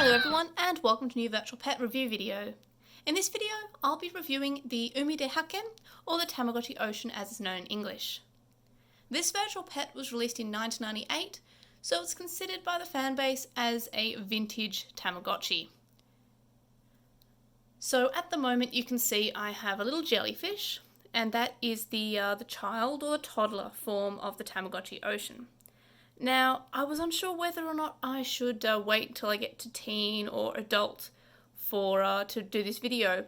Hello everyone and welcome to a new virtual pet review video. In this video I'll be reviewing the Umi De Hakken, or the Tamagotchi Ocean as it's known in English. This virtual pet was released in 1998, so it's considered by the fanbase as a vintage Tamagotchi. So at the moment you can see I have a little jellyfish, and that is the child or the toddler form of the Tamagotchi Ocean. Now, I was unsure whether or not I should wait until I get to teen or adult to do this video,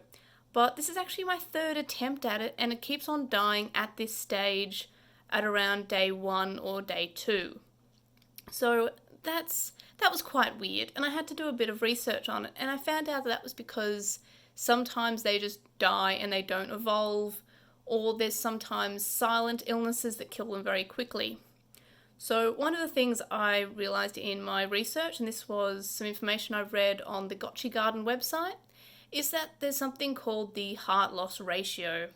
but this is actually my third attempt at it, and it keeps on dying at this stage at around day 1 or day 2. So that was quite weird, and I had to do a bit of research on it, and I found out that was because sometimes they just die and they don't evolve, or there's sometimes silent illnesses that kill them very quickly. So one of the things I realised in my research, and this was some information I read on the Gotchi Garden website, is that there's something called the heart loss ratio.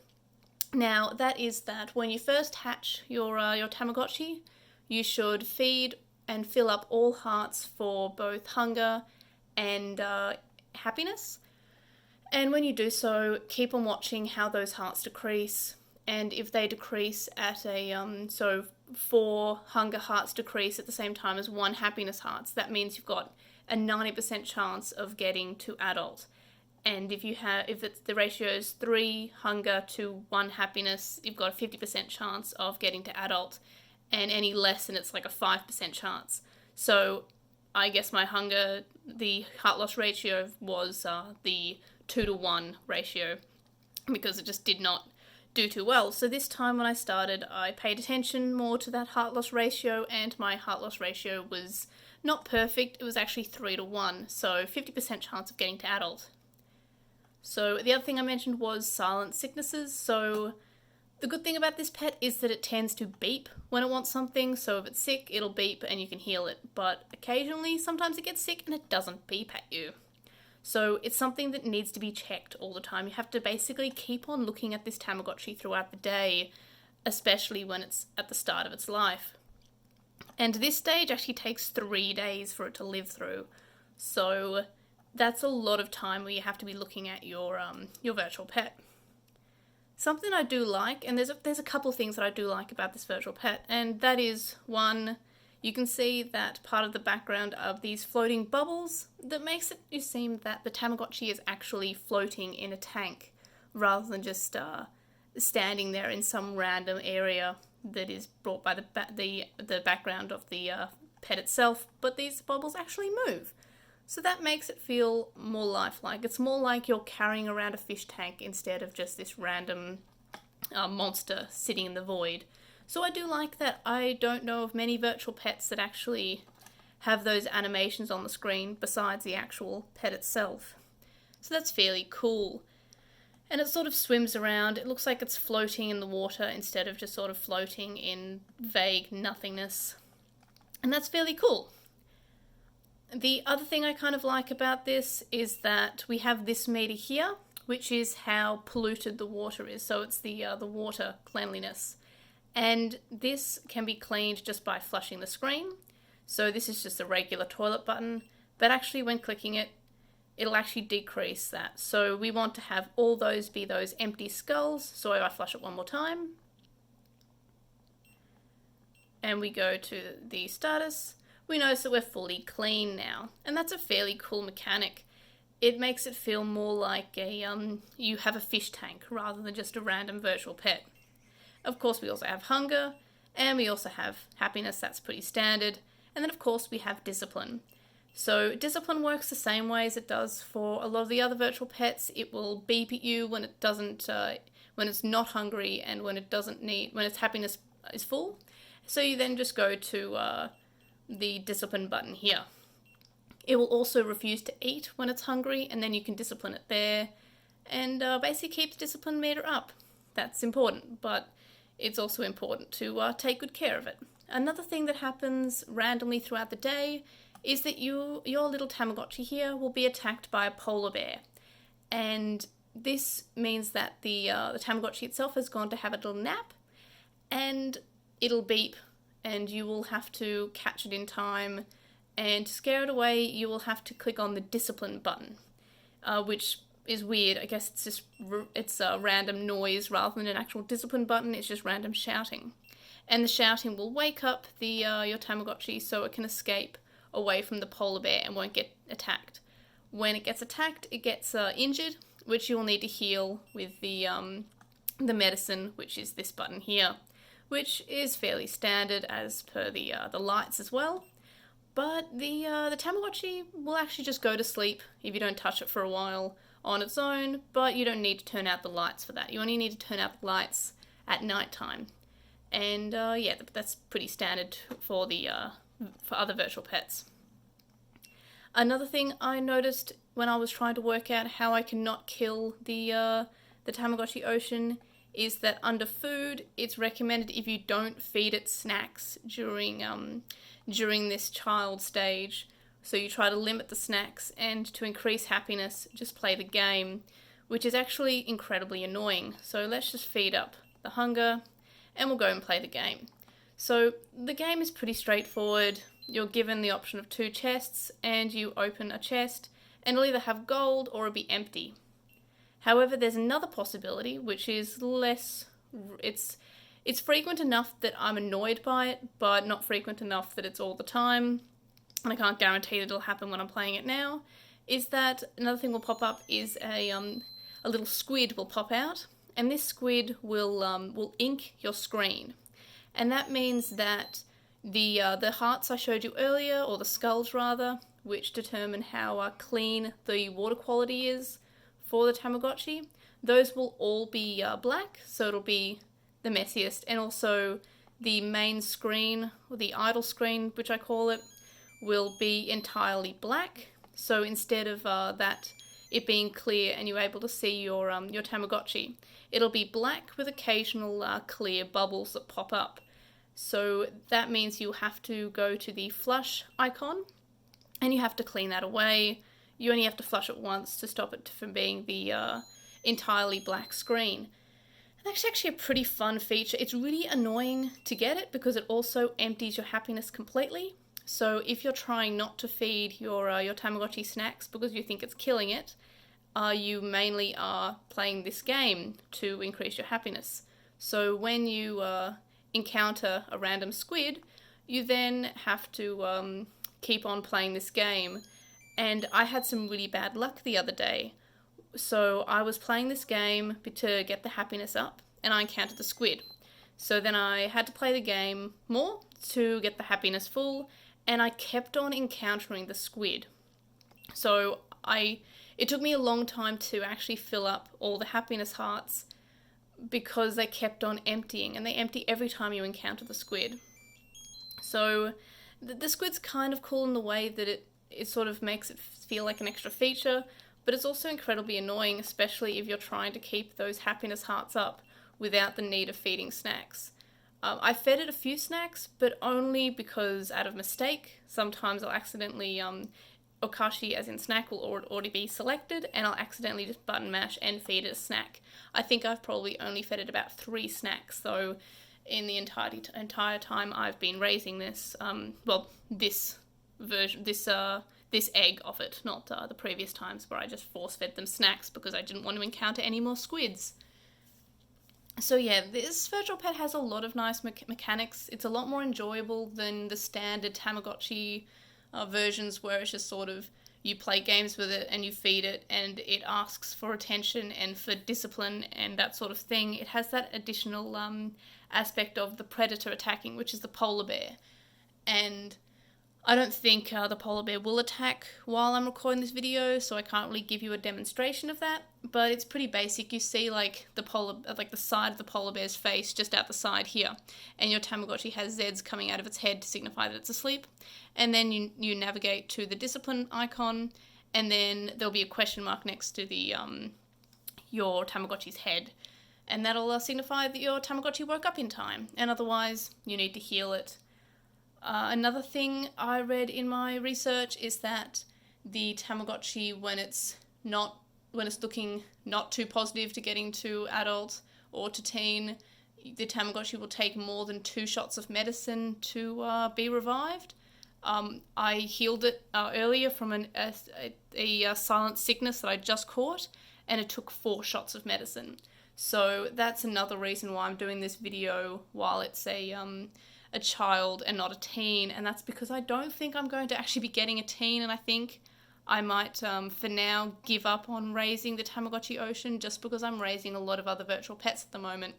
Now that is that when you first hatch your Tamagotchi, you should feed and fill up all hearts for both hunger and happiness. And when you do so, keep on watching how those hearts decrease. And if they decrease at so 4 hunger hearts decrease at the same time as 1 happiness hearts, that means you've got a 90% chance of getting to adult. And if the ratio is 3 hunger to 1 happiness, you've got a 50% chance of getting to adult. And any less than it's like a 5% chance. So I guess the heart loss ratio was the 2-to-1 ratio, because it just did not do too well. So this time when I started, I paid attention more to that heart loss ratio, and my heart loss ratio was not perfect. It was actually 3-to-1, so 50% chance of getting to adult. So the other thing I mentioned was silent sicknesses. So the good thing about this pet is that it tends to beep when it wants something, so if it's sick, it'll beep and you can heal it. But occasionally, sometimes it gets sick and it doesn't beep at you. So it's something that needs to be checked all the time. You have to basically keep on looking at this Tamagotchi throughout the day, especially when it's at the start of its life. And this stage actually takes 3 days for it to live through. So that's a lot of time where you have to be looking at your virtual pet. Something I do like, and there's a couple of things that I do like about this virtual pet, and that is, one, you can see that part of the background of these floating bubbles that makes it seem that the Tamagotchi is actually floating in a tank rather than just standing there in some random area that is brought by the background of the pet itself, but these bubbles actually move. So that makes it feel more lifelike. It's more like you're carrying around a fish tank instead of just this random monster sitting in the void. So I do like that. I don't know of many virtual pets that actually have those animations on the screen besides the actual pet itself. So that's fairly cool. And it sort of swims around. It looks like it's floating in the water instead of just sort of floating in vague nothingness. And that's fairly cool. The other thing I kind of like about this is that we have this meter here, which is how polluted the water is. So it's the water cleanliness. And this can be cleaned just by flushing the screen. So this is just a regular toilet button, but actually when clicking it, it'll actually decrease that. So we want to have all those be those empty skulls. So if I flush it one more time, and we go to the status, we notice that we're fully clean now. And that's a fairly cool mechanic. It makes it feel more like you have a fish tank rather than just a random virtual pet. Of course, we also have hunger, and we also have happiness. That's pretty standard. And then, of course, we have discipline. So discipline works the same way as it does for a lot of the other virtual pets. It will beep at you when it doesn't, when it's not hungry, and when its happiness is full. So you then just go to the discipline button here. It will also refuse to eat when it's hungry, and then you can discipline it there, and basically keep the discipline meter up. That's important, but it's also important to take good care of it. Another thing that happens randomly throughout the day is that your little Tamagotchi here will be attacked by a polar bear. And this means that the Tamagotchi itself has gone to have a little nap, and it'll beep, and you will have to catch it in time And to scare it away, you will have to click on the discipline button, which is weird. I guess it's a random noise rather than an actual discipline button. It's just random shouting. And the shouting will wake up your Tamagotchi so it can escape away from the polar bear and won't get attacked. When it gets attacked, it gets injured, which you will need to heal with the medicine, which is this button here, which is fairly standard as per the lights as well. But the Tamagotchi will actually just go to sleep if you don't touch it for a while on its own, but you don't need to turn out the lights for that. You only need to turn out the lights at night time. And yeah, that's pretty standard for other virtual pets. Another thing I noticed when I was trying to work out how I can not kill the Tamagotchi Ocean is that under food, it's recommended if you don't feed it snacks during this child stage. So you try to limit the snacks, and to increase happiness, just play the game, which is actually incredibly annoying. So let's just feed up the hunger, and we'll go and play the game. So the game is pretty straightforward. You're given the option of 2 chests, and you open a chest, and it'll either have gold or it'll be empty. However, there's another possibility, which is less... It's frequent enough that I'm annoyed by it, but not frequent enough that it's all the time, and I can't guarantee that it'll happen when I'm playing it now, is that another thing will pop up is a little squid will pop out, and this squid will ink your screen. And that means that the hearts I showed you earlier, or the skulls rather, which determine how clean the water quality is for the Tamagotchi, those will all be black, so it'll be the messiest. And also the main screen, or the idle screen, which I call it, will be entirely black. So instead of it being clear and you're able to see your Tamagotchi, it'll be black with occasional clear bubbles that pop up. So that means you have to go to the flush icon and you have to clean that away. You only have to flush it once to stop it from being the entirely black screen. And that's actually a pretty fun feature. It's really annoying to get it because it also empties your happiness completely. So if you're trying not to feed your Tamagotchi snacks because you think it's killing it, you mainly are playing this game to increase your happiness. So when you encounter a random squid, you then have to keep on playing this game. And I had some really bad luck the other day. So I was playing this game to get the happiness up, and I encountered the squid. So then I had to play the game more to get the happiness full, and I kept on encountering the squid. So it took me a long time to actually fill up all the happiness hearts because they kept on emptying, and they empty every time you encounter the squid. So the squid's kind of cool in the way that it sort of makes it feel like an extra feature, but it's also incredibly annoying, especially if you're trying to keep those happiness hearts up without the need of feeding snacks. I fed it a few snacks, but only because out of mistake. Sometimes I'll accidentally, Okashi as in snack will already be selected, and I'll accidentally just button mash and feed it a snack. I think I've probably only fed it about 3 snacks, though, in the entire time I've been raising this, this version, this egg of it, not the previous times where I just force-fed them snacks because I didn't want to encounter any more squids. So yeah, this virtual pet has a lot of nice mechanics. It's a lot more enjoyable than the standard Tamagotchi versions where it's just sort of you play games with it and you feed it and it asks for attention and for discipline and that sort of thing. It has that additional aspect of the predator attacking, which is the polar bear. And I don't think the polar bear will attack while I'm recording this video, so I can't really give you a demonstration of that, but it's pretty basic. You see like the side of the polar bear's face just out the side here, and your Tamagotchi has Zs coming out of its head to signify that it's asleep, and then you navigate to the discipline icon, and then there'll be a question mark next to the your Tamagotchi's head, and that'll signify that your Tamagotchi woke up in time, and otherwise you need to heal it. Another thing I read in my research is that the Tamagotchi, when it's looking not too positive to getting to adult or to teen, the Tamagotchi will take more than 2 shots of medicine to be revived. I healed it earlier from a silent sickness that I just caught, and it took 4 shots of medicine. So that's another reason why I'm doing this video while it's a child and not a teen, and that's because I don't think I'm going to actually be getting a teen, and I think I might, for now, give up on raising the Tamagotchi Ocean just because I'm raising a lot of other virtual pets at the moment.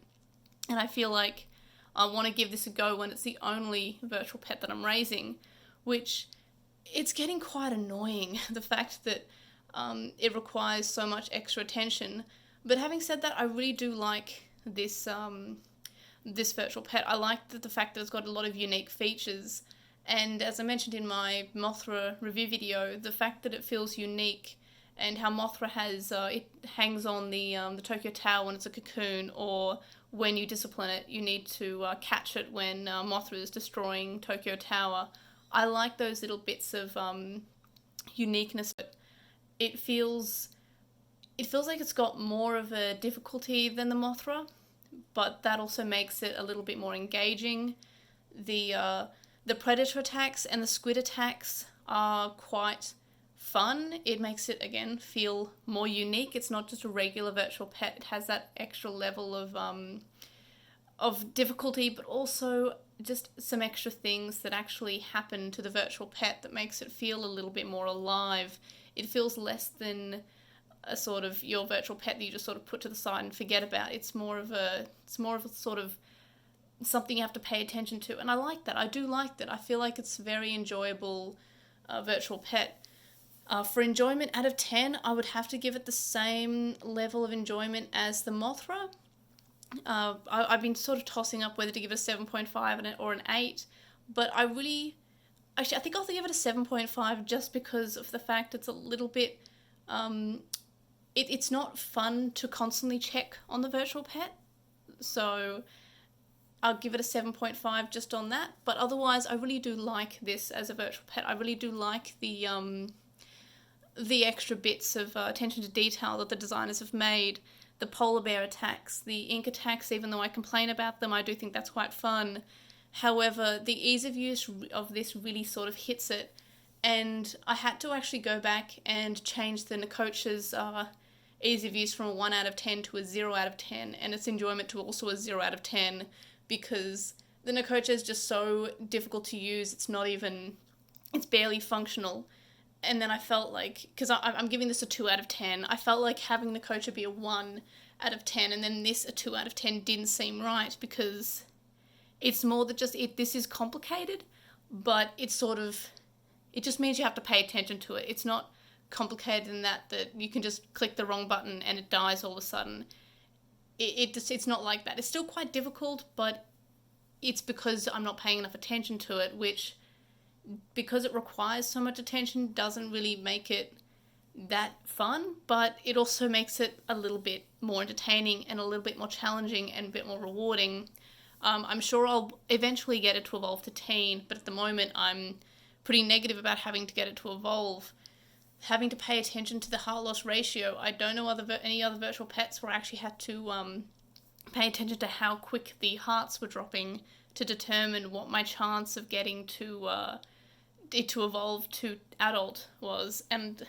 And I feel like I want to give this a go when it's the only virtual pet that I'm raising, which it's getting quite annoying, the fact that it requires so much extra attention. But having said that, I really do like this this virtual pet. I like the fact that it's got a lot of unique features, and as I mentioned in my Mothra review video, the fact that it feels unique and how Mothra has it hangs on the Tokyo Tower when it's a cocoon, or when you discipline it, you need to catch it when Mothra is destroying Tokyo Tower. I like those little bits of uniqueness. It feels like it's got more of a difficulty than the Mothra, but that also makes it a little bit more engaging. The predator attacks and the squid attacks are quite fun. It makes it, again, feel more unique. It's not just a regular virtual pet. It has that extra level of difficulty, but also just some extra things that actually happen to the virtual pet that makes it feel a little bit more alive. It feels less than a sort of your virtual pet that you just sort of put to the side and forget about. It's more of a sort of something you have to pay attention to, and I like that. I do like that. I feel like it's a very enjoyable virtual pet. For enjoyment out of 10, I would have to give it the same level of enjoyment as the Mothra. I've been sort of tossing up whether to give it a 7.5 or an 8, but I think I'll give it a 7.5 just because of the fact it's a little bit, it's not fun to constantly check on the virtual pet, so I'll give it a 7.5 just on that. But otherwise, I really do like this as a virtual pet. I really do like the extra bits of attention to detail that the designers have made. The polar bear attacks, the ink attacks, even though I complain about them, I do think that's quite fun. However, the ease of use of this really sort of hits it, and I had to actually go back and change the Nakocha's ease of use from a 1 out of 10 to a 0 out of 10, and its enjoyment to also a 0 out of 10, because the Nakocha is just so difficult to use. It's barely functional. And then I felt like, because I'm giving this a 2 out of 10, I felt like having the Nakocha be a 1 out of 10 and then this a 2 out of 10 didn't seem right, because it's more that this is complicated, but it just means you have to pay attention to it. It's not complicated in that you can just click the wrong button and it dies all of a sudden. It's not like that. It's still quite difficult, but it's because I'm not paying enough attention to it, which, because it requires so much attention, doesn't really make it that fun, but it also makes it a little bit more entertaining and a little bit more challenging and a bit more rewarding. I'm sure I'll eventually get it to evolve to teen, but at the moment I'm pretty negative about having to get it to evolve. Having to pay attention to the heart loss ratio. I don't know any other virtual pets where I actually had to pay attention to how quick the hearts were dropping to determine what my chance of getting it to evolve to adult was. And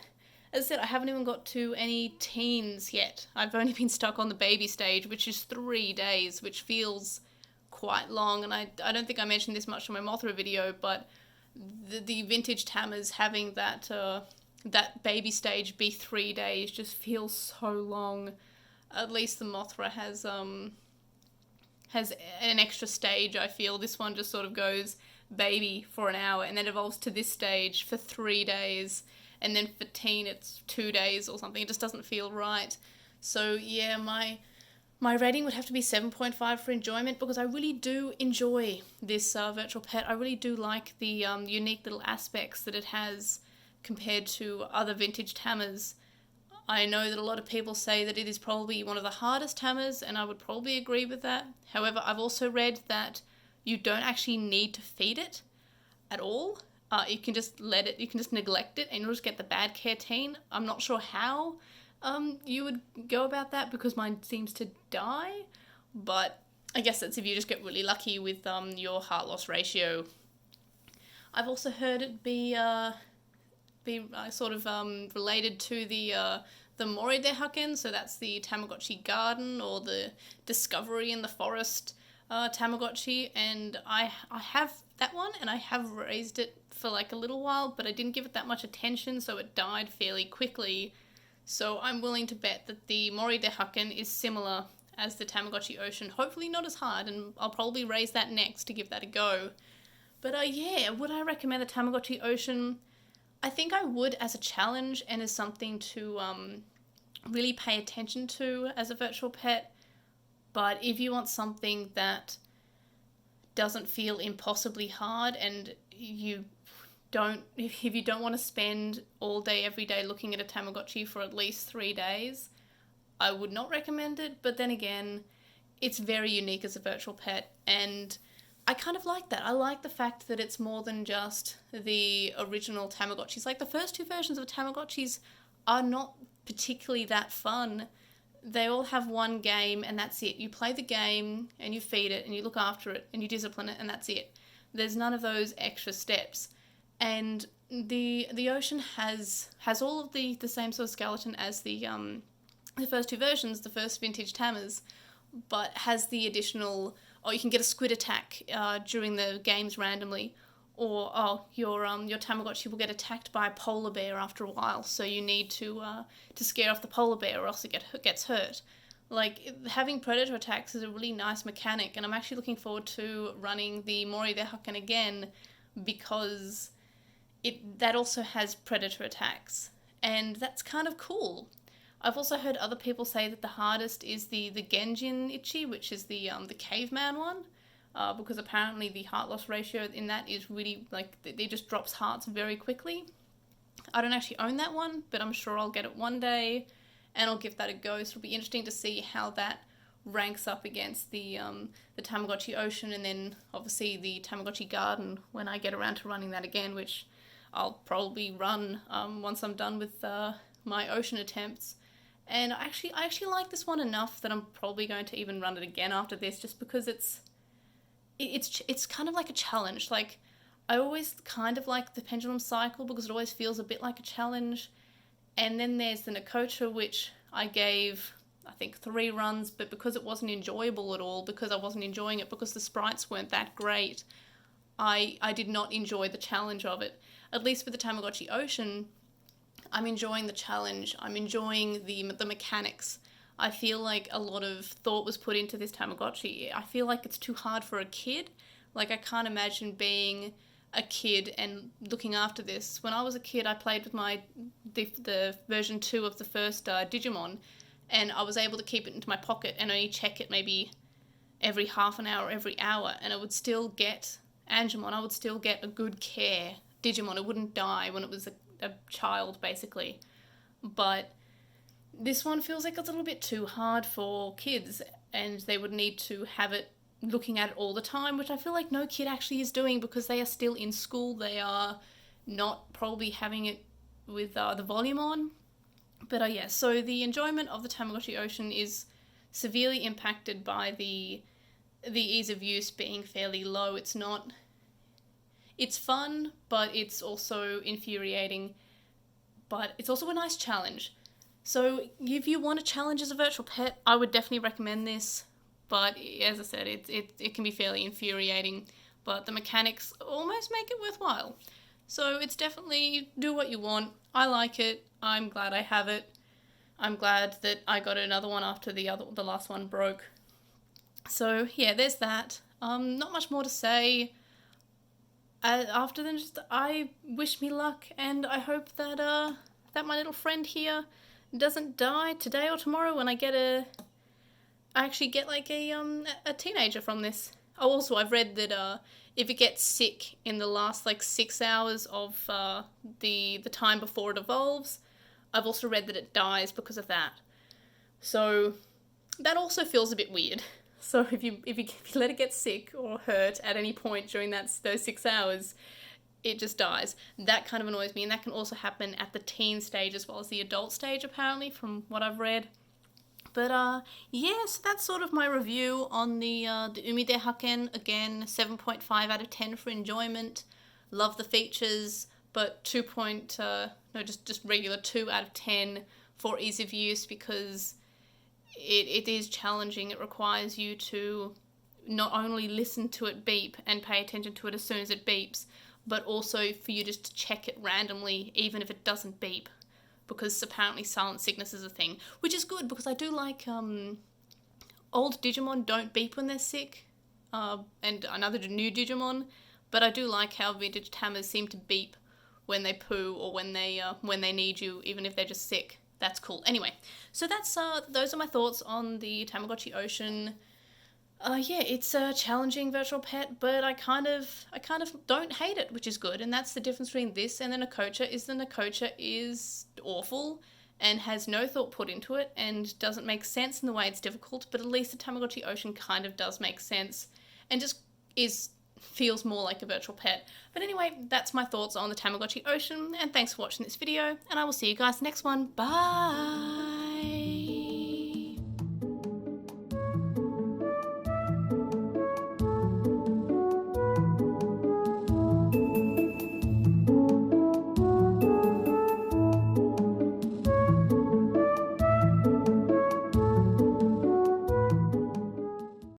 as I said, I haven't even got to any teens yet. I've only been stuck on the baby stage, which is 3 days, which feels quite long. And I don't think I mentioned this much in my Mothra video, but the vintage Tammers having that baby stage be 3 days just feels so long. At least the Mothra has an extra stage, I feel. This one just sort of goes baby for an hour and then evolves to this stage for 3 days, and then for teen it's 2 days or something. It just doesn't feel right. So yeah, my rating would have to be 7.5 for enjoyment, because I really do enjoy this virtual pet. I really do like the unique little aspects that it has compared to other vintage Tammers. I know that a lot of people say that it is probably one of the hardest Tammers, and I would probably agree with that. However, I've also read that you don't actually need to feed it at all. You can just you can just neglect it and you'll just get the bad care teen. I'm not sure how you would go about that, because mine seems to die, but I guess that's if you just get really lucky with your heart loss ratio. I've also heard it be sort of related to the Umi De Hakken, so that's the Tamagotchi garden or the discovery in the forest Tamagotchi, and I have that one, and I have raised it for like a little while, but I didn't give it that much attention, so it died fairly quickly. So I'm willing to bet that the Umi De Hakken is similar as the Tamagotchi Ocean. Hopefully not as hard, and I'll probably raise that next to give that a go. But yeah, would I recommend the Tamagotchi Ocean? I think I would, as a challenge and as something to really pay attention to as a virtual pet. But if you want something that doesn't feel impossibly hard, and if you don't want to spend all day every day looking at a Tamagotchi for at least 3 days, I would not recommend it. But then again, it's very unique as a virtual pet, and I kind of like that. I like the fact that it's more than just the original Tamagotchis. Like, the first 2 versions of Tamagotchis are not particularly that fun. They all have one game, and that's it. You play the game, and you feed it, and you look after it, and you discipline it, and that's it. There's none of those extra steps. And the Ocean has all of the same sort of skeleton as the first 2 versions, the first vintage Tammers, but has the additional, you can get a squid attack during the games randomly, or your Tamagotchi will get attacked by a polar bear after a while, so you need to scare off the polar bear or else it gets hurt. Like, having predator attacks is a really nice mechanic, and I'm actually looking forward to running the Umi De Hakken again, because that also has predator attacks, and that's kind of cool. I've also heard other people say that the hardest is the Genjin Ichi, which is the caveman one, because apparently the heart loss ratio in that is really, like, it just drops hearts very quickly. I don't actually own that one, but I'm sure I'll get it one day, and I'll give that a go. So it'll be interesting to see how that ranks up against the Tamagotchi Ocean, and then obviously the Tamagotchi Garden when I get around to running that again, which I'll probably run once I'm done with my Ocean attempts. And I actually like this one enough that I'm probably going to even run it again after this, just because it's kind of like a challenge. Like, I always kind of like the pendulum cycle because it always feels a bit like a challenge. And then there's the Nakocha, which I gave, I think, 3 runs, but because it wasn't enjoyable at all, because I wasn't enjoying it, because the sprites weren't that great, I did not enjoy the challenge of it. At least with the Tamagotchi Ocean, I'm enjoying the challenge. I'm enjoying the mechanics. I feel like a lot of thought was put into this Tamagotchi. I feel like it's too hard for a kid. Like, I can't imagine being a kid and looking after this. When I was a kid, I played with the version 2 of the first Digimon, and I was able to keep it into my pocket and only check it maybe every half an hour, every hour, and I would still get Angemon. I would still get a good care Digimon. It wouldn't die when it was a child, basically. But this one feels like it's a little bit too hard for kids, and they would need to have it looking at it all the time, which I feel like no kid actually is doing because they are still in school. They are not probably having it with the volume on. But yeah, so the enjoyment of the Tamagotchi Ocean is severely impacted by the ease of use being fairly low. It's fun, but it's also infuriating, but it's also a nice challenge. So if you want a challenge as a virtual pet, I would definitely recommend this. But as I said, it can be fairly infuriating, but the mechanics almost make it worthwhile. So it's definitely do what you want. I like it. I'm glad I have it. I'm glad that I got another one after the last one broke. So yeah, there's that. Not much more to say. After then, just I wish me luck, and I hope that that my little friend here doesn't die today or tomorrow when I actually get like a teenager from this. Oh, also I've read that if it gets sick in the last like 6 hours of the time before it evolves, I've also read that it dies because of that. So that also feels a bit weird. So if you let it get sick or hurt at any point during those 6 hours, it just dies. That kind of annoys me, and that can also happen at the teen stage as well as the adult stage, apparently, from what I've read. But yeah, so that's sort of my review on the Umi De Hakken. Again, 7.5 out of 10 for enjoyment. love the features, but just regular 2 out of 10 for ease of use, because it is challenging. It requires you to not only listen to it beep and pay attention to it as soon as it beeps, but also for you just to check it randomly, even if it doesn't beep, because apparently silent sickness is a thing, which is good, because I do like old Digimon don't beep when they're sick, and another new Digimon, but I do like how vintage Tamas seem to beep when they poo or when they need you, even if they're just sick. That's cool. Anyway, so that's those are my thoughts on the Tamagotchi Ocean. Yeah, it's a challenging virtual pet, but I kind of don't hate it, which is good. And that's the difference between this and the Nakocha, is the Nakocha is awful and has no thought put into it and doesn't make sense in the way it's difficult, but at least the Tamagotchi Ocean kind of does make sense and just feels more like a virtual pet. But anyway, that's my thoughts on the Tamagotchi Ocean, and thanks for watching this video, and I will see you guys next one. Bye!